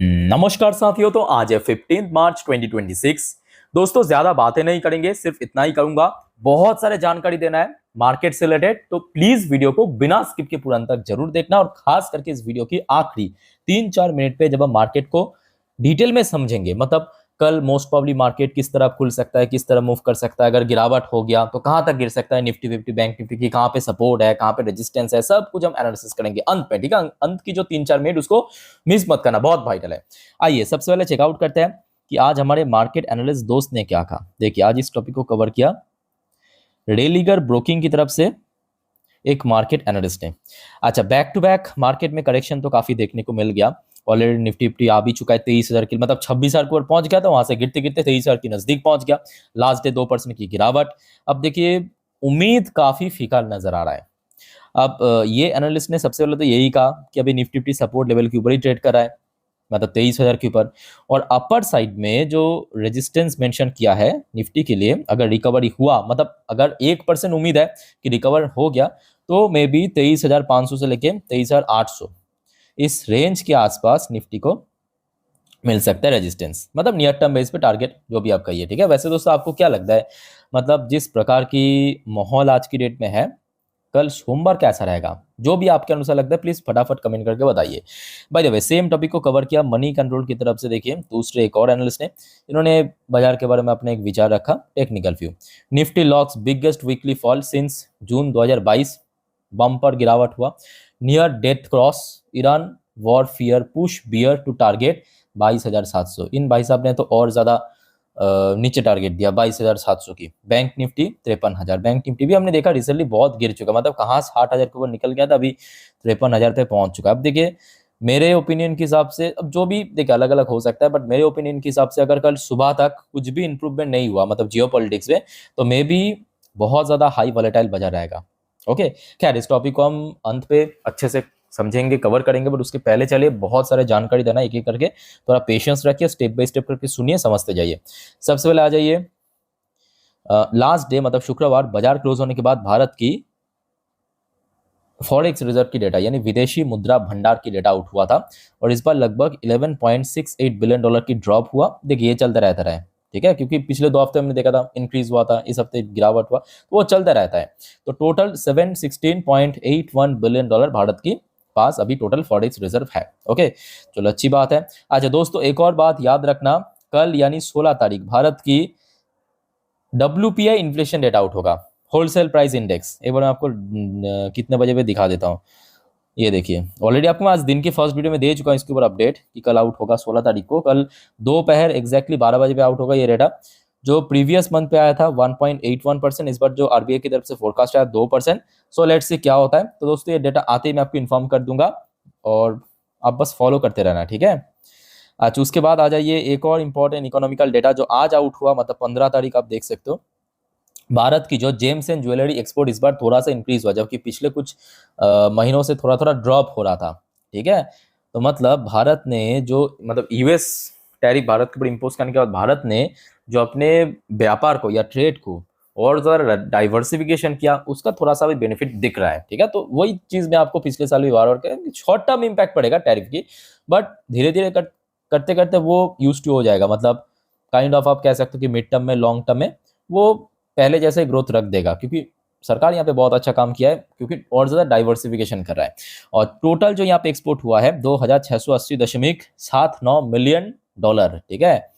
नमस्कार साथियों। तो आज है 15 मार्च 2026। दोस्तों ज्यादा बातें नहीं करेंगे, सिर्फ इतना ही करूंगा। बहुत सारे जानकारी देना है मार्केट से रिलेटेड, तो प्लीज वीडियो को बिना स्किप के पूरा अंत तक जरूर देखना। और खास करके इस वीडियो की आखिरी 3-4 मिनट पे जब हम मार्केट को डिटेल में समझेंगे, मतलब कल मोस्ट प्रोबेबली मार्केट किस तरह खुल सकता है, किस तरह मूव कर सकता है, अगर गिरावट हो गया तो कहां तक गिर सकता है, निफ्टी 50 बैंक निफ्टी की कहां पे सपोर्ट है, कहां पे रेजिस्टेंस है, सब कुछ हम एनालिसिस करेंगे अंत में। ठीक है, अंत की जो 3-4 मिनट उसको मिस मत करना, बहुत वाइटल है। आइए सबसे पहले चेकआउट करते हैं कि आज हमारे मार्केट एनालिस्ट दोस्त ने क्या कहा। देखिए आज इस टॉपिक को कवर किया रेलिगर ब्रोकिंग की तरफ से एक मार्केट एनालिस्ट ने। अच्छा, बैक टू बैक मार्केट में करेक्शन तो काफी देखने को मिल गया। ऑलरेडी निफ्टी फिफ्टी आ भी चुका है 23,000 की, मतलब 26,000 के ऊपर पहुंच गया था, वहां से गिरते गिरते 23,000 के नजदीक पहुंच गया। लास्ट डे 2% की गिरावट। अब देखिए उम्मीद काफी फीका नजर आ रहा है। अब ये एनालिस्ट ने सबसे पहले तो यही कहा कि अभी निफ्टी फिफ्टी सपोर्ट लेवल के ऊपर ही ट्रेड कर रहा है, मतलब 23,000 के ऊपर। और अपर साइड में जो रेजिस्टेंस मेंशन किया है निफ्टी के लिए, अगर रिकवरी हुआ, मतलब अगर 1% उम्मीद है कि रिकवर हो गया, तो मे बी 23,500 से लेके 23,800 इस रेंज के आसपास निफ्टी को मिल सकता है रेजिस्टेंस, मतलब नियर टर्म बेस पे टारगेट जो भी आप कहिए। ठीक है, वैसे दोस्तों आपको क्या लगता है, मतलब जिस प्रकार की माहौल आज की डेट में है, कल सोमवार कैसा रहेगा? जो भी आपके अनुसार लगता है प्लीज फटाफट कमेंट करके बताइए। By the way same topic को कवर किया मनी कंट्रोल की तरफ से। देखिए दूसरे एक और एनालिस्ट ने, इन्होंने बाजार के बारे में अपने एक विचार रखा, technical view. Nifty logs biggest weekly fall since June 2022, bumper गिरावट हुआ। Near death cross, Iran war fear push bear to target 22,700। इन भाई साहब ने तो और ज्यादा नीचे टारगेट दिया 22,700 की। बैंक निफ्टी 53,000, बैंक निफ्टी भी हमने देखा रिसेंटली बहुत गिर चुका, मतलब कहाँ 60,000 के ऊपर निकल गया था, अभी 53,000 पे पहुंच चुका है। अब देखिए मेरे ओपिनियन के हिसाब से, अब जो भी देखिए अलग अलग हो सकता है, बट मेरे ओपिनियन के हिसाब से अगर कल सुबह तक कुछ भी इंप्रूवमेंट नहीं हुआ, मतलब जियो पॉलिटिक्स में, तो मे बी बहुत ज्यादा हाई वॉलेटाइल बाजार रहेगा। ओके, खैर इस टॉपिक को हम अंत पे अच्छे से समझेंगे, कवर करेंगे, बट उसके पहले चलिए बहुत सारे जानकारी देना एक एक करके, थोड़ा पेशेंस रखिए, स्टेप बाय स्टेप करके सुनिए, समझते जाइए। सबसे पहले आ जाइए लास्ट डे, मतलब शुक्रवार बाजार क्लोज होने के बाद भारत की फॉरेक्स रिजर्व की डेटा, यानी विदेशी मुद्रा भंडार की डेटा आउट हुआ था, और इस बार लगभग $11.68 बिलियन की ड्रॉप हुआ। देखिए ये चलता रहता है, ठीक है, क्योंकि पिछले 2 हफ्ते हमने देखा था इंक्रीज हुआ था, इस हफ्ते गिरावट हुआ, तो वो चलता रहता है। तो टोटल $716.81 बिलियन भारत की पास अभी टोटल फॉरेक्स रिजर्व है। ओके, चलो अच्छी बात है। अच्छा दोस्तों एक और बात याद रखना, कल यानी 16 तारीख भारत की WPI इन्फ्लेशन डेटा आउट होगा, होलसेल प्राइस इंडेक्स। एक बार मैं आपको कितने बजे पे दिखा देता हूँ। ये देखिए ऑलरेडी आपको मैं आज दिन के फर्स्ट वीडियो में दे चुका हूँ इसके ऊपर अपडेट कि कल आउट होगा 16 तारीख को, कल दोपहर एग्जैक्टली 12 बजे पे आउट होगा ये डेटा। जो प्रीवियस मंथ पे आया था 1.81%, इस बार जो आरबीआई की तरफ से फोरकास्ट आया 2%। सो लेट्स सी क्या होता है। तो दोस्तों ये डेटा आते ही मैं आपको इन्फॉर्म कर दूंगा, और आप बस फॉलो करते रहना, ठीक है। अच्छा उसके बाद आ जाइए एक और इंपॉर्टेंट इकोनॉमिकल डेटा जो आज आउट हुआ, मतलब 15 तारीख, आप देख सकते हो। भारत की जो जेम्स एंड ज्वेलरी एक्सपोर्ट इस बार थोड़ा सा इंक्रीज हुआ, जबकि पिछले कुछ महीनों से थोड़ा थोड़ा ड्रॉप हो रहा था, ठीक है। तो मतलब भारत ने जो, मतलब यूएस टैरिफ भारत के ऊपर इम्पोज करने के बाद भारत ने जो अपने व्यापार को या ट्रेड को और ज़्यादा डाइवर्सिफिकेशन किया, उसका थोड़ा सा भी बेनिफिट दिख रहा है, ठीक है। तो वही चीज़ मैं आपको पिछले साल भी बार बार कहा, शॉर्ट टर्म इम्पैक्ट पड़ेगा टैरिफ की, बट धीरे धीरे करते करते वो यूज टू हो जाएगा, मतलब काइंड ऑफ आप कह सकते हो कि मिड टर्म में लॉन्ग टर्म में वो पहले जैसे ग्रोथ रख देगा, क्योंकि सरकार यहाँ पे बहुत अच्छा काम किया है, क्योंकि और ज़्यादा डाइवर्सिफिकेशन कर रहा है। और टोटल जो यहाँ पे एक्सपोर्ट हुआ है 2,680.79 मिलियन डॉलर, ठीक है।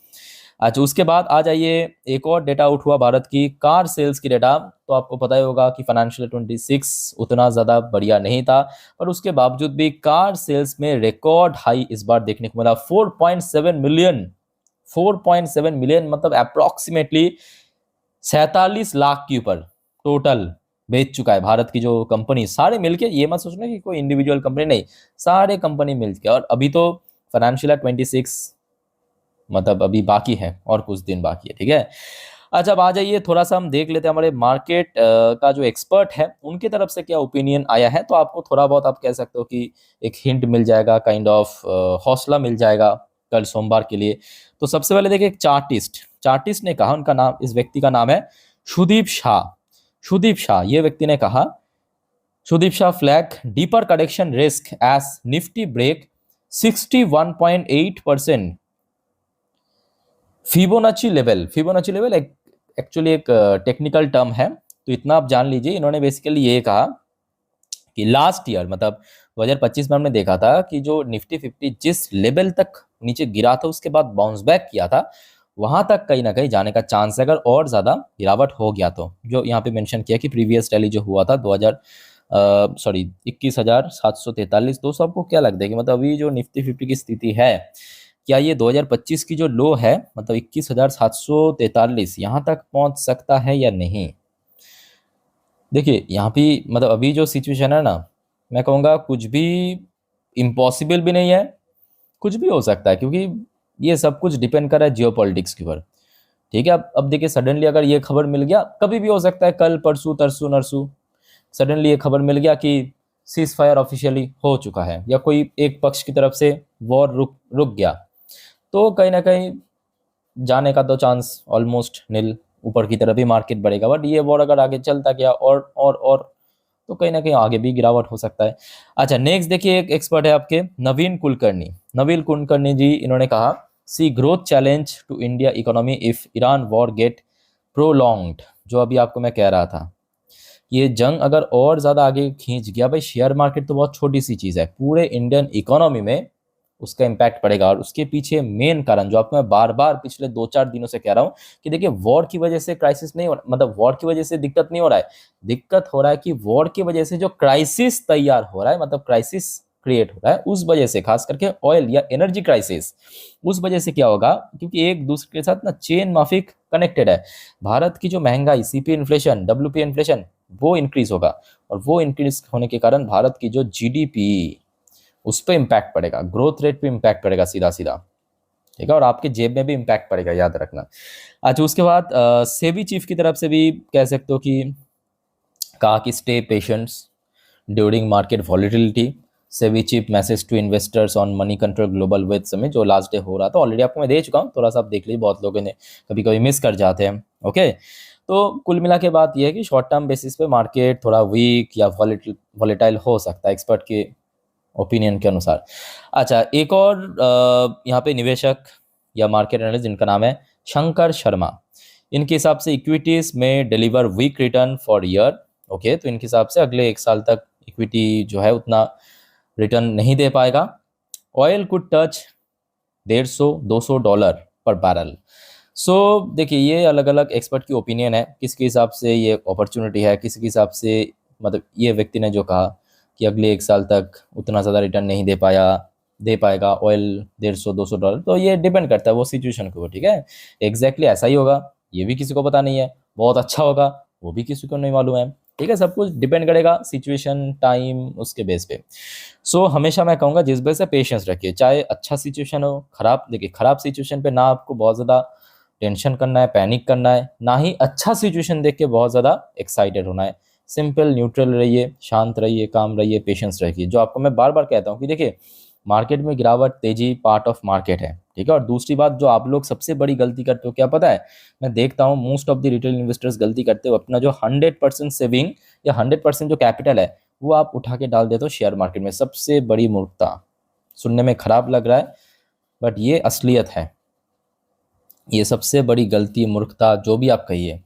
अच्छा उसके बाद आ जाइए एक और डेटा आउट हुआ भारत की कार सेल्स की डेटा। तो आपको पता ही होगा कि फाइनेंशियल 26 उतना ज़्यादा बढ़िया नहीं था, पर उसके बावजूद भी कार सेल्स में रिकॉर्ड हाई इस बार देखने को मिला, 4.7 मिलियन। 4.7 मिलियन मतलब अप्रोक्सीमेटली 47 लाख के ऊपर टोटल बेच चुका है भारत की जो कंपनी, सारे मिलके। ये मत सोचना कि कोई इंडिविजुअल कंपनी, नहीं, सारे कंपनी मिलके। और अभी तो फाइनेंशियल 26 मतलब अभी बाकी है, और कुछ दिन बाकी है, ठीक है। अच्छा अब आ जाइए थोड़ा सा हम देख लेते हैं हमारे मार्केट का जो एक्सपर्ट है उनकी तरफ से क्या ओपिनियन आया है। तो आपको थोड़ा बहुत आप कह सकते हो कि एक हिंट मिल जाएगा, काइंड ऑफ हौसला मिल जाएगा कल सोमवार के लिए। तो सबसे पहले देखिए एक चार्टिस्ट ने कहा, उनका नाम, इस व्यक्ति का नाम है सुदीप शाह। सुदीप शाह, ये व्यक्ति ने कहा, Sudeep Shah flag deeper correction risk as Nifty break 61.8%। Fibonacci level actually एक टेक्निकल टर्म है, तो इतना आप जान लीजिए। इन्होंने बेसिकली ये कहा कि लास्ट ईयर मतलब 2025 में हमने देखा था कि जो निफ्टी 50 जिस लेवल तक नीचे गिरा था उसके बाद बाउंस बैक किया था, वहां तक कहीं ना कहीं जाने का चांस है अगर और ज्यादा गिरावट हो गया तो। जो यहाँ पे मेंशन किया कि प्रीवियस रैली जो हुआ था 21,743। दोस्तों आपको क्या लगता है कि मतलब अभी जो निफ्टी 50 की स्थिति है, क्या ये 2025 की जो लो है मतलब 21,743 यहाँ तक पहुंच सकता है या नहीं? देखिए यहाँ पे मतलब अभी जो सिचुएशन है ना, मैं कहूँगा कुछ भी इम्पॉसिबल भी नहीं है, कुछ भी हो सकता है, क्योंकि ये सब कुछ डिपेंड कर रहा है जियोपॉलिटिक्स के ऊपर। ठीक है, अब देखिए सडनली अगर ये खबर मिल गया, कभी भी हो सकता है, कल परसों तरसों नरसों सडनली ये खबर मिल गया कि सीज फायर ऑफिशियली हो चुका है या कोई एक पक्ष की तरफ से वॉर रुक गया, तो कहीं ना कहीं जाने का तो चांस ऑलमोस्ट नील, ऊपर की तरफ ही मार्केट बढ़ेगा। बट ये वॉर अगर आगे चलता गया और तो कहीं ना कहीं आगे भी गिरावट हो सकता है। अच्छा नेक्स्ट देखिए, एक एक्सपर्ट है आपके नवीन कुलकर्णी जी, इन्होंने कहा see growth challenge to India economy if Iran war get prolonged. जो अभी आपको मैं कह रहा था, ये जंग अगर और ज़्यादा आगे खींच गया, भाई शेयर मार्केट तो बहुत छोटी सी चीज़ है, पूरे इंडियन इकोनॉमी में उसका इम्पैक्ट पड़ेगा। और उसके पीछे मेन कारण जो आपको मैं बार बार पिछले 2-4 दिनों से कह रहा हूँ कि देखिए वॉर की वजह से क्राइसिस नहीं हो रहा, मतलब वॉर की वजह से दिक्कत नहीं हो रहा है, दिक्कत हो रहा है कि वॉर की वजह से जो क्राइसिस तैयार हो रहा है, मतलब क्राइसिस क्रिएट हो रहा है, उस वजह से खास करके ऑयल या एनर्जी क्राइसिस, उस वजह से क्या होगा, क्योंकि एक दूसरे के साथ ना चेन माफिक कनेक्टेड है। भारत की जो महंगाई, सीपी इन्फ्लेशन, डब्ल्यूपी इन्फ्लेशन, वो इंक्रीज होगा, और वो इंक्रीज होने के कारण भारत की जो जीडीपी, उस पर इम्पैक्ट पड़ेगा, ग्रोथ रेट पे इम्पैक्ट पड़ेगा सीधा सीधा। ठीक है, और आपके जेब में भी इम्पैक्ट पड़ेगा, याद रखना। अच्छा उसके बाद सेबी चीफ की तरफ से भी कह सकते हो कि कहा कि stay patients during market volatility. SEBI chief message to investors on Moneycontrol global wealth summit, जो लास्ट डे हो रहा था, ऑलरेडी आपको मैं दे चुका हूँ, थोड़ा सा आप देख लीजिए, बहुत लोगों ने कभी कभी मिस कर जाते हैं। ओके, तो कुल मिला के बात यह है कि शॉर्ट टर्म बेसिस पे मार्केट थोड़ा वीक या वॉलेटाइल हो सकता है एक्सपर्ट के ओपिनियन के अनुसार। अच्छा एक और यहाँ पे निवेशक या मार्केट एनालिस्ट जिनका नाम है शंकर शर्मा, इनके हिसाब से इक्विटीज में deliver weak return for year. Okay, तो इनके हिसाब से अगले 1 साल तक इक्विटी जो है उतना रिटर्न नहीं दे पाएगा। ऑयल कुड टच $150-200 पर बैरल। सो देखिए ये अलग अलग एक्सपर्ट की ओपिनियन है, किसके हिसाब से ये अपॉर्चुनिटी है, किसी के हिसाब से मतलब ये व्यक्ति ने जो कहा कि अगले 1 साल तक उतना ज़्यादा रिटर्न नहीं दे पाएगा ऑयल $150-200, तो ये डिपेंड करता है वो सिचुएशन के ऊपर। ठीक है, एग्जैक्टली ऐसा ही होगा ये भी किसी को पता नहीं है, बहुत अच्छा होगा वो भी किसी को नहीं मालूम है। ठीक है, सब कुछ डिपेंड करेगा सिचुएशन, टाइम, उसके बेस पे। सो हमेशा मैं कहूँगा जिस वजह से पेशेंस रखिए, चाहे अच्छा सिचुएशन हो, खराब, देखिए खराब सिचुएशन पे ना आपको बहुत ज़्यादा टेंशन करना है, पैनिक करना है, ना ही अच्छा सिचुएशन देख के बहुत ज़्यादा एक्साइटेड होना है। सिंपल न्यूट्रल रहिए, शांत रहिए, काम रहिए, पेशेंस रखिए। जो आपको मैं बार बार कहता हूँ कि देखिए मार्केट में गिरावट, तेजी पार्ट ऑफ मार्केट है। ठीक है, और दूसरी बात जो आप लोग सबसे बड़ी गलती करते हो क्या पता है, मैं देखता हूँ most of the retail investors गलती करते हो, अपना जो 100% सेविंग या 100% जो कैपिटल है वो आप उठा के डाल देते हो शेयर मार्केट में। सबसे बड़ी मूर्खता, सुनने में खराब लग रहा है बट ये असलियत है, ये सबसे बड़ी गलती, मूर्खता, जो भी आप कहिए,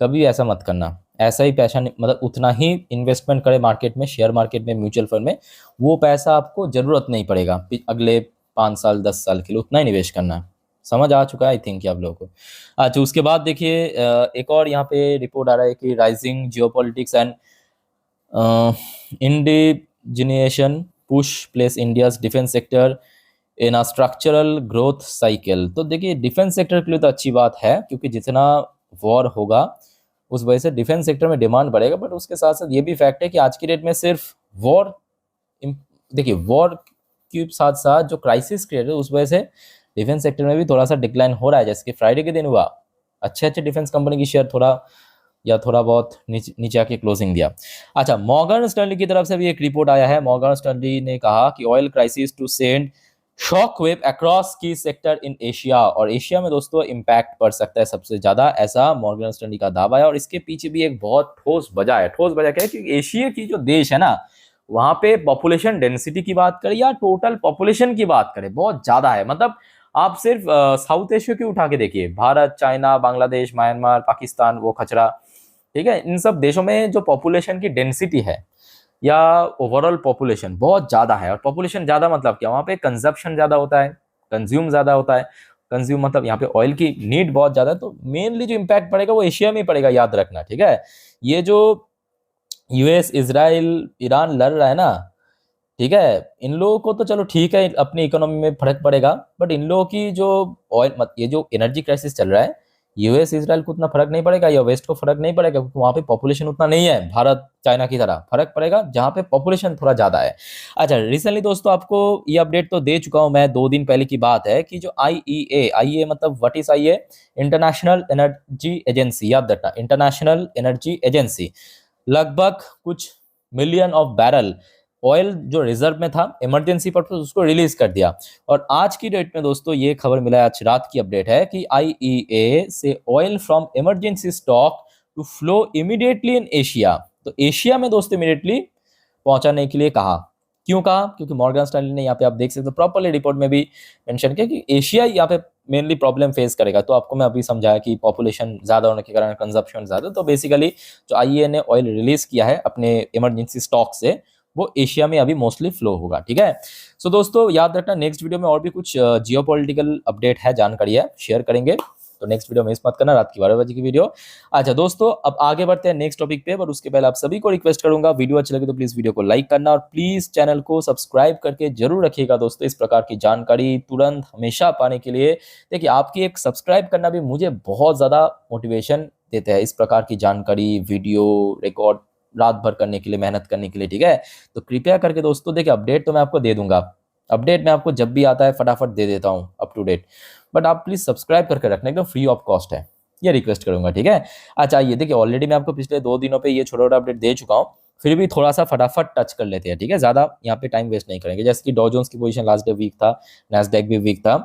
कभी ऐसा मत करना। ऐसा ही पैसा मतलब उतना ही इन्वेस्टमेंट करें मार्केट में, शेयर मार्केट में, म्यूचुअल फंड में, वो पैसा आपको जरूरत नहीं पड़ेगा अगले 5 साल 10 साल के लिए, उतना ही निवेश करना है। समझ आ चुका है आई थिंक आप लोगों को। अच्छा उसके बाद देखिए एक और यहाँ पे रिपोर्ट आ रहा है कि rising geopolitics and indigenisation push place India's defence sector in a structural growth cycle. तो देखिए डिफेंस सेक्टर के लिए तो अच्छी बात है, क्योंकि जितना वॉर होगा उस वजह से डिफेंस सेक्टर में डिमांड बढ़ेगा। बट उसके साथ साथ ये भी फैक्ट है कि आज की डेट में सिर्फ वॉर, देखिए वॉर के साथ साथ जो क्राइसिस क्रिएट है उस वजह से डिफेंस सेक्टर में भी थोड़ा सा डिक्लाइन हो रहा है। जैसे कि फ्राइडे के दिन हुआ, अच्छे अच्छे डिफेंस कंपनी की शेयर थोड़ा बहुत नीचे आके क्लोजिंग दिया। अच्छा मॉर्गन स्टैनली की तरफ से भी एक रिपोर्ट आया है। मॉर्गन स्टैनली ने कहा कि oil crisis to send shock wave across key sector in Asia, और एशिया में दोस्तों इंपैक्ट पड़ सकता है सबसे ज्यादा, ऐसा मॉर्गन स्टैनली का दावा है। और इसके पीछे भी एक बहुत ठोस वजह है। ठोस वजह क्या है कि एशिया की जो देश है ना वहां पे पॉपुलेशन डेंसिटी की बात करें या टोटल पॉपुलेशन की बात करें, बहुत ज्यादा है। मतलब आप सिर्फ साउथ एशिया की उठा के देखिए, भारत, चाइना, बांग्लादेश, म्यांमार, पाकिस्तान, वो खचरा, ठीक है, इन सब देशों में जो पॉपुलेशन की डेंसिटी है या ओवरऑल पॉपुलेशन बहुत ज्यादा है। और पॉपुलेशन ज्यादा मतलब क्या, वहां पे कंजप्शन ज्यादा होता है, कंज्यूम ज्यादा होता है। कंज्यूम मतलब यहाँ पे ऑयल की नीड बहुत ज्यादा है, तो मेनली जो इम्पैक्ट पड़ेगा वो एशिया में ही पड़ेगा, याद रखना, ठीक है। ये जो यूएस, इजराइल, ईरान लड़ रहा है ना, ठीक है, इन लोगों को तो चलो ठीक है, अपनी इकोनॉमी में फर्क पड़ेगा, बट इन लोगों की जो ऑयल ये जो एनर्जी क्राइसिस चल रहा है, यूएस, इजराइल को उतना फर्क नहीं पड़ेगा या वेस्ट को फर्क नहीं पड़ेगा, क्योंकि वहां पे पॉपुलेशन उतना नहीं है भारत, चाइना की तरह। फर्क पड़ेगा जहां पे पॉपुलेशन थोड़ा ज्यादा है। अच्छा, रिसेंटली दोस्तों आपको ये अपडेट तो दे चुका हूं मैं, 2 दिन पहले की बात है, कि जो आईईए मतलब what is IEA, international energy agency, याद रखना, इंटरनेशनल एनर्जी एजेंसी, लगभग कुछ मिलियन ऑफ बैरल ऑयल जो रिजर्व में था इमरजेंसी पर्पस, उसको रिलीज कर दिया। और आज की डेट में दोस्तों ये खबर मिला है, आज रात की अपडेट है, कि आईईए से oil from emergency stock to flow immediately in Asia. तो एशिया में दोस्तों इमीडिएटली पहुंचाने के लिए कहा। क्यों कहा, क्योंकि मॉर्गन स्टैनली ने यहाँ पे आप देख सकते हो प्रॉपरली रिपोर्ट में भी मेंशन किया कि एशिया यहाँ पे मेनली प्रॉब्लम फेस करेगा। तो आपको मैं अभी समझाया कि पॉपुलेशन ज्यादा होने के कारण कंजप्शन ज्यादा, तो बेसिकली जो आईईए ने ऑयल रिलीज किया है अपने इमरजेंसी स्टॉक से, वो एशिया में अभी मोस्टली फ्लो होगा, ठीक है। सो दोस्तों याद रखना, नेक्स्ट वीडियो में और भी कुछ जियोपॉलिटिकल अपडेट है, जानकारी है, शेयर करेंगे, तो नेक्स्ट वीडियो मिस मत करना, रात की 12 बजे की वीडियो। अच्छा दोस्तों, अब आगे बढ़ते हैं नेक्स्ट टॉपिक पे, पर उसके पहले आप सभी को रिक्वेस्ट करूंगा, वीडियो अच्छी लगे तो प्लीज वीडियो को लाइक करना और प्लीज चैनल को सब्सक्राइब करके जरूर रखिएगा दोस्तों, इस प्रकार की जानकारी तुरंत हमेशा पाने के लिए। देखिए, आपकी एक सब्सक्राइब करना भी मुझे बहुत ज्यादा मोटिवेशन देते हैं, इस प्रकार की जानकारी, वीडियो रिकॉर्ड रात भर करने के लिए, मेहनत करने के लिए, ठीक है। तो कृपया करके दोस्तों, देखिए अपडेट तो मैं आपको दे दूंगा, अपडेट मैं आपको जब भी आता है फटाफट दे देता हूँ अप टू डेट, बट आप प्लीज सब्सक्राइब करके रखना, एकदम फ्री ऑफ कॉस्ट है, ये रिक्वेस्ट करूंगा, ठीक है। अच्छा, ये देखिए ऑलरेडी मैं आपको पिछले 2 दिनों पे ये छोटा छोटा अपडेट दे चुका हूँ, फिर भी थोड़ा सा फटाफट टच कर लेते हैं, ठीक है, ज्यादा यहाँ पे टाइम वेस्ट नहीं करेंगे। जैसे कि डॉ जोन्स की पोजीशन लास्ट डे वीक था, नैस्डैक भी वीक था,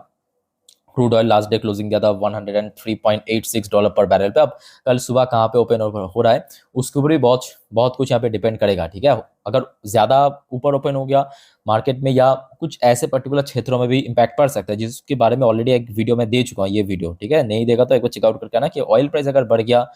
crude oil last day closing दिया था $103.86 पर बैरल पे। अब कल सुबह कहाँ पे ओपन हो रहा है उसके ऊपर भी बहुत बहुत कुछ यहाँ पे डिपेंड करेगा, ठीक है। अगर ज्यादा ऊपर ओपन हो गया मार्केट में, या कुछ ऐसे पर्टिकुलर क्षेत्रों में भी इंपैक्ट पड़ सकता है, जिसके बारे में ऑलरेडी एक वीडियो में दे चुका हूँ, ये वीडियो, ठीक है, नहीं देगा तो एक बार चेकआउट करके आना, कि ऑयल प्राइस अगर बढ़ गया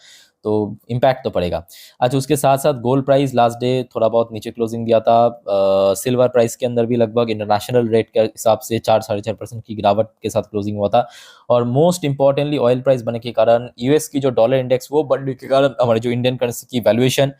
तो इम्पैक्ट तो पड़ेगा। अच्छा, उसके साथ साथ गोल्ड प्राइस लास्ट डे थोड़ा बहुत नीचे क्लोजिंग दिया था, सिल्वर प्राइस के अंदर भी लगभग इंटरनेशनल रेट के हिसाब से 4-4.5% की गिरावट के साथ क्लोजिंग हुआ था। और मोस्ट इंपॉर्टेंटली ऑयल प्राइस बढ़ने के कारण, यूएस की जो डॉलर इंडेक्स वो बढ़ने के कारण, हमारे जो इंडियन करेंसी की वैल्यूएशन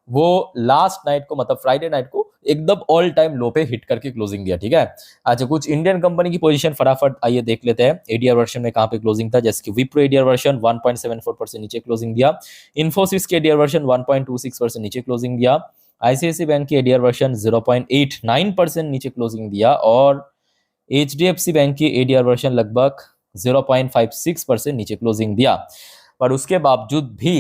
वो लास्ट नाइट को, मतलब फ्राइडे नाइट को एकदम ऑल टाइम लो पे हिट करके क्लोजिंग दिया, ठीक है। अच्छा, कुछ इंडियन कंपनी की पोजीशन फटाफट आइए देख लेते हैं, एडीआर वर्जन में कहां पे क्लोजिंग था। जैसे कि विप्रो एडीआर वर्जन 1.74% नीचे क्लोजिंग दिया, इन्फोसिस के एडीआर वर्जन 1.26% नीचे क्लोजिंग दिया, आईसीआईसीआई बैंक की एडीआर वर्जन 0.89% नीचे क्लोजिंग दिया, और एचडीएफसी बैंक की एडीआर वर्जन लगभग 0.56% नीचे क्लोजिंग दिया। पर उसके बावजूद भी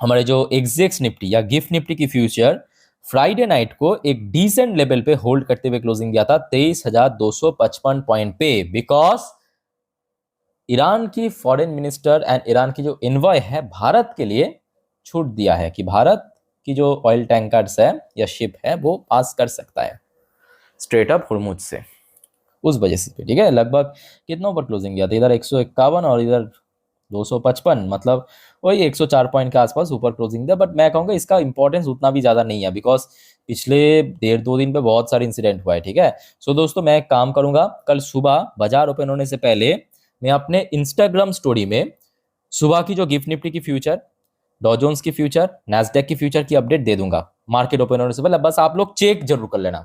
हमारे जो एग्जेक्स निफ्टी या गिफ्ट निफ्टी की फ्यूचर फ्राइडे नाइट को एक डिसेंट लेवल पे होल्ड करते हुए क्लोजिंग दिया था 23,255 पॉइंट पे, बिकॉज ईरान की फॉरेन मिनिस्टर एंड ईरान की जो इन्वॉय है भारत के लिए छूट दिया है, कि भारत की जो ऑयल टैंकर्स है या शिप है वो पास कर सकता है स्ट्रेट अप हुर्मुज से, उस वजह से, ठीक है। लगभग कितनों पर क्लोजिंग दिया था, इधर 151 और इधर 255, मतलब वही 104 पॉइंट के आसपास ऊपर क्लोजिंग दिया। बट मैं कहूँगा इसका इंपॉर्टेंस उतना भी ज्यादा नहीं है, बिकॉज पिछले 1.5-2 दिन पे बहुत सारे इंसिडेंट हुआ है, ठीक है। सो दोस्तों, मैं एक काम करूंगा, कल सुबह बाजार ओपन होने से पहले मैं अपने इंस्टाग्राम स्टोरी में सुबह की जो गिफ्ट निफ्टी की फ्यूचर, डॉ जोन्स की फ्यूचर, नैस्डैक की फ्यूचर की अपडेट दे दूंगा मार्केट ओपन होने से पहले, बस आप लोग चेक जरूर कर लेना,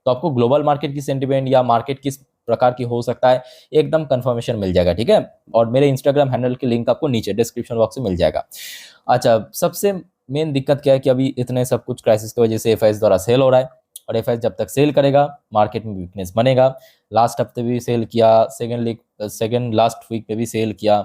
तो आपको ग्लोबल मार्केट की सेंटिमेंट या मार्केट किस प्रकार की हो सकता है एकदम कंफर्मेशन मिल जाएगा, ठीक है। और मेरे इंस्टाग्राम हैंडल की लिंक आपको नीचे डिस्क्रिप्शन बॉक्स में मिल जाएगा। अच्छा, सबसे मेन दिक्कत क्या है कि अभी इतने सब कुछ क्राइसिस की वजह से एफआईएस द्वारा सेल हो रहा है, और एफआईएस जब तक सेल करेगा मार्केट में वीकनेस बनेगा। लास्ट हफ्ते भी सेल किया, सेकेंड लास्ट वीक पे भी सेल किया।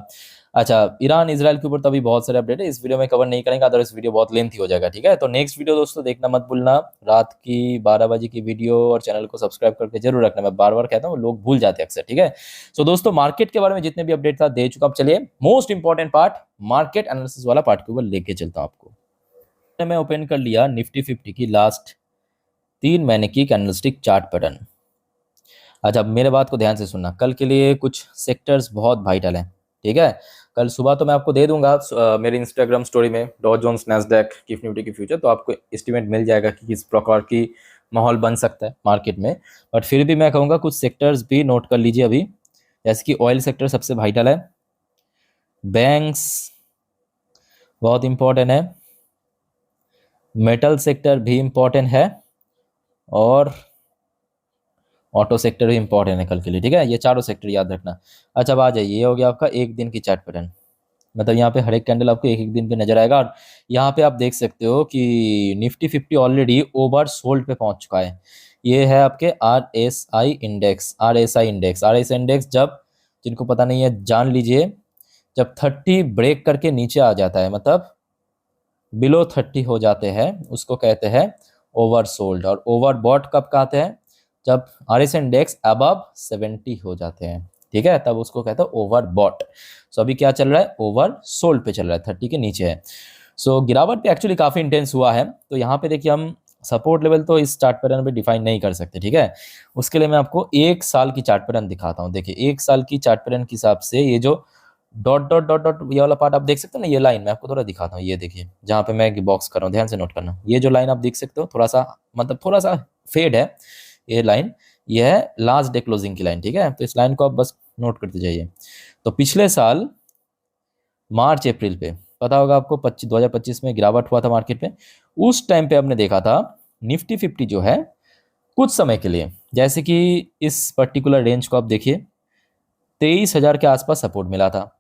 अच्छा, ईरान इजराइल के ऊपर तो अभी बहुत सारे अपडेट है, इस वीडियो में कवर नहीं करेंगे, अदरवाइज वीडियो बहुत लेंथी हो जाएगा, ठीक है। तो नेक्स्ट वीडियो दोस्तों देखना मत भूलना, रात की 12 बजे की वीडियो, और चैनल को सब्सक्राइब करके जरूर रखना, मैं बार बार कहता हूँ, लोग भूल जाते हैं अक्सर, ठीक है। सो दोस्तों, मार्केट के बारे में जितने भी अपडेट था दे चुका, अब चलिए most important part, market analysis वाला पार्ट के ऊपर लेके चलता हूँ आपको। मैं ओपन कर लिया निफ्टी 50 की लास्ट 3 महीने की कैंडलस्टिक चार्ट पैटर्न। अच्छा, अब मेरे बात को ध्यान से सुनना, कल के लिए कुछ सेक्टर्स बहुत वाइटल हैं, ठीक है। कल सुबह तो मैं आपको दे दूंगा मेरे इंस्टाग्राम स्टोरी में डॉ जोन्स नैस्डैक गिफ्ट निफ्टी की फ्यूचर, तो आपको एस्टिमेट मिल जाएगा कि किस प्रकार की माहौल बन सकता है मार्केट में। बट फिर भी मैं कहूँगा कुछ सेक्टर्स भी नोट कर लीजिए अभी, जैसे कि ऑयल सेक्टर सबसे वाइटल है, बैंक्स बहुत इंपॉर्टेंट है, मेटल सेक्टर भी इंपॉर्टेंट है, और ऑटो सेक्टर भी इंपॉर्टेंट है कल के लिए, ठीक है। ये चारों सेक्टर याद रखना। अच्छा, अब आ जाइए, ये हो गया आपका एक दिन की चार्ट पैटर्न, मतलब यहाँ पे हर एक कैंडल आपको एक एक दिन पे नजर आएगा। और यहाँ पे आप देख सकते हो कि निफ्टी 50 ऑलरेडी ओवर सोल्ड पे पहुंच चुका है। ये है आपके RSI इंडेक्स, RSI इंडेक्स जब, जिनको पता नहीं है जान लीजिए, जब 30 ब्रेक करके नीचे आ जाता है, मतलब बिलो 30 हो जाते हैं, उसको कहते हैं ओवर सोल्ड। और ओवर बॉट कब कहते हैं, जब RSI इंडेक्स अबव 70 हो जाते हैं, ठीक है, तब उसको कहते हैं ओवर बॉट। सो अभी क्या चल रहा है, ओवर सोल्ड पे चल रहा है, 30 के नीचे है। सो गिरावट पे एक्चुअली काफी इंटेंस हुआ है। तो यहाँ पे देखिए, हम सपोर्ट लेवल तो इस चार्ट पैटर्न पे डिफाइन नहीं कर सकते, ठीक है। उसके लिए मैं आपको एक साल की चार्ट पैटर्न दिखाता हूँ। देखिए, एक साल की चार्ट पैटर्न के हिसाब से ये जो डॉट डॉट डॉट डॉट ये वाला पार्ट आप देख सकते हो ना, ये लाइन मैं आपको थोड़ा दिखाता हूँ। ये देखिए, जहाँ पे मैं बॉक्स कर रहा हूँ, ध्यान से नोट करना। ये जो लाइन आप देख सकते हो, थोड़ा सा मतलब थोड़ा सा फेड है ये लाइन, ये है लास्ट डे क्लोजिंग की लाइन, ठीक है। तो इस लाइन को आप बस नोट करते जाइए। तो पिछले साल मार्च अप्रैल पे पता होगा आपको, 2025 में गिरावट हुआ था मार्केट में। उस टाइम पे आपने देखा था निफ्टी 50 जो है कुछ समय के लिए, जैसे कि इस पर्टिकुलर रेंज को आप देखिए, 23,000 के आसपास सपोर्ट मिला था।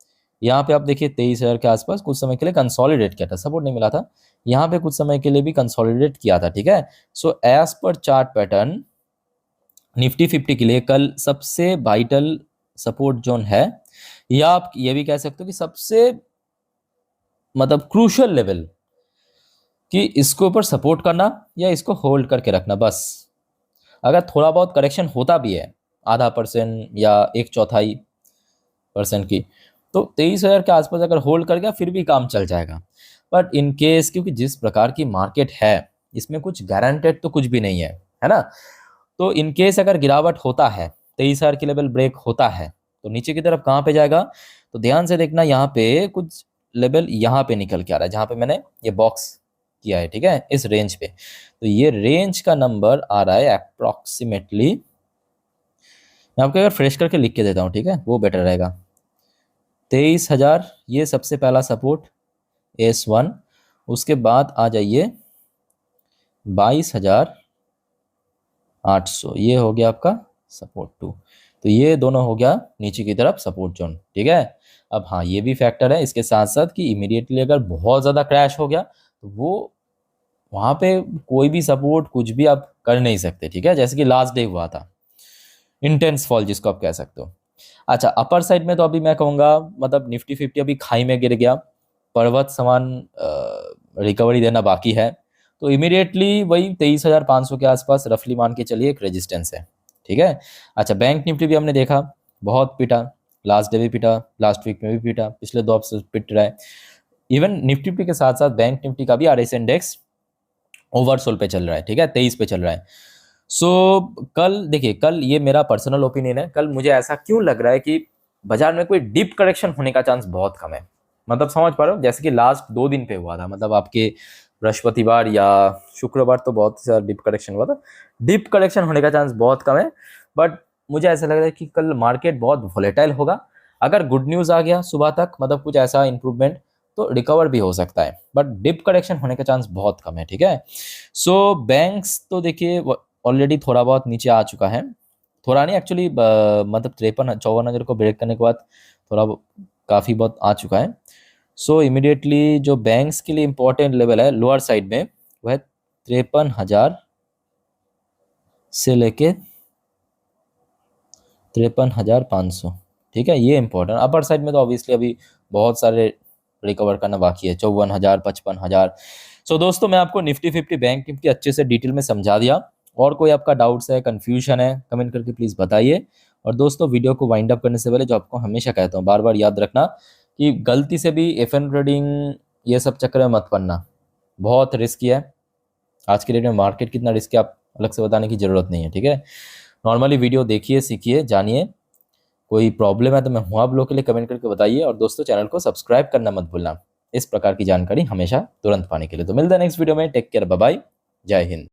यहाँ पे आप देखिए 23,000 के आसपास कुछ समय के लिए कंसोलिडेट किया था, सपोर्ट नहीं मिला था। यहाँ पे कुछ समय के लिए भी कंसोलिडेट किया था, ठीक है। So as per chart pattern Nifty 50 के लिए कल सबसे वाइटल सपोर्ट जोन है, या आप ये भी कह सकते हो कि सबसे मतलब क्रूशियल लेवल, कि इसके ऊपर सपोर्ट करना या इसको होल्ड करके रखना बस। अगर थोड़ा बहुत करेक्शन होता भी है, ½ % या 1/4% की, तो 23,000 के आसपास अगर होल्ड कर गया फिर भी काम चल जाएगा। बट इन केस, क्योंकि जिस प्रकार की मार्केट है, इसमें कुछ गारंटेड तो कुछ भी नहीं है ना। तो इन केस अगर गिरावट होता है, 23,000 की लेवल ब्रेक होता है, तो नीचे की तरफ कहाँ पे जाएगा, तो ध्यान से देखना, यहाँ पे कुछ लेवल यहाँ पे निकल के आ रहा है, जहाँ पे मैंने ये बॉक्स किया है, ठीक है, इस रेंज पे। तो ये रेंज का नंबर आ रहा है अप्रोक्सीमेटली, मैं आपको अगर फ्रेश करके लिख के देता हूँ, ठीक है, वो बेटर रहेगा। 23,000 ये सबसे पहला सपोर्ट S1, उसके बाद आ जाइए 22,800, ये हो गया आपका सपोर्ट 2। तो ये दोनों हो गया नीचे की तरफ सपोर्ट जोन, ठीक है। अब हाँ, ये भी फैक्टर है इसके साथ साथ कि इमीडिएटली अगर बहुत ज़्यादा क्रैश हो गया तो वो वहाँ पे कोई भी सपोर्ट कुछ भी आप कर नहीं सकते, ठीक है, जैसे कि लास्ट डे हुआ था, इंटेंस फॉल जिसको आप कह सकते हो। अच्छा, अपर साइड में तो अभी मैं कहूँगा मतलब निफ्टी 50 अभी खाई में गिर गया, पर्वत समान रिकवरी देना बाकी है। तो इमीडिएटली वही 23,500 के आसपास रफली मान के चलिए एक रेजिस्टेंस है, ठीक है। अच्छा, बैंक निफ्टी भी हमने देखा बहुत पिटा, लास्ट डे भी पिटा, लास्ट वीक में भी पिटा, पिछले 2 हफ्ते से पिट रहा है। इवन निफ्टी के साथ साथ बैंक निफ्टी का भी RSI इंडेक्स ओवरसोल पे चल रहा है, ठीक है, 23 पे चल रहा है। सो कल देखिए, कल ये मेरा पर्सनल ओपिनियन है, कल मुझे ऐसा क्यों लग रहा है कि बाजार में कोई डीप करेक्शन होने का चांस बहुत कम है। मतलब समझ पा रहे हो, जैसे कि लास्ट 2 दिन पे हुआ था, मतलब आपके बृहस्पतिवार या शुक्रवार तो बहुत सारा डीप करेक्शन हुआ था। डीप करेक्शन होने का चांस बहुत कम है, बट मुझे ऐसा लग रहा है कि कल मार्केट बहुत वोलेटाइल होगा। अगर गुड न्यूज़ आ गया सुबह तक, मतलब कुछ ऐसा इंप्रूवमेंट, तो रिकवर भी हो सकता है, बट डिप करेक्शन होने का चांस बहुत कम है, ठीक है। सो बैंक्स तो देखिए ऑलरेडी थोड़ा बहुत नीचे आ चुका है, थोड़ा नहीं एक्चुअली, मतलब 53-54 को ब्रेक करने के बाद थोड़ा काफ़ी बहुत आ चुका है। सो इमीडिएटली जो बैंक्स के लिए इंपॉर्टेंट लेवल है लोअर साइड में, वह है 53,000 से लेके 53,500, ठीक है, ये इंपॉर्टेंट। अपर साइड में तो ऑब्वियसली अभी बहुत सारे रिकवर करना बाकी है, 54,000, 55,000। सो दोस्तों, मैं आपको निफ्टी 50 बैंक निफ्टी अच्छे से डिटेल में समझा दिया। और कोई आपका डाउट्स है, कन्फ्यूजन है, कमेंट करके प्लीज़ बताइए। और दोस्तों, वीडियो को वाइंड अप करने से पहले जो आपको हमेशा कहता हूँ, बार बार याद रखना कि गलती से भी FN ट्रेडिंग ये सब चक्कर में मत पड़ना, बहुत रिस्की है। आज के डेट में मार्केट कितना रिस्की आप अलग से बताने की ज़रूरत नहीं है, ठीक है। नॉर्मली वीडियो देखिए, सीखिए, जानिए। कोई प्रॉब्लम है तो मैं हूँ आप लोग के लिए, कमेंट करके बताइए। और दोस्तों चैनल को सब्सक्राइब करना मत भूलना इस प्रकार की जानकारी हमेशा तुरंत पाने के लिए। तो मिलते हैं नेक्स्ट वीडियो में। टेक केयर, बाय बाय, जय हिंद।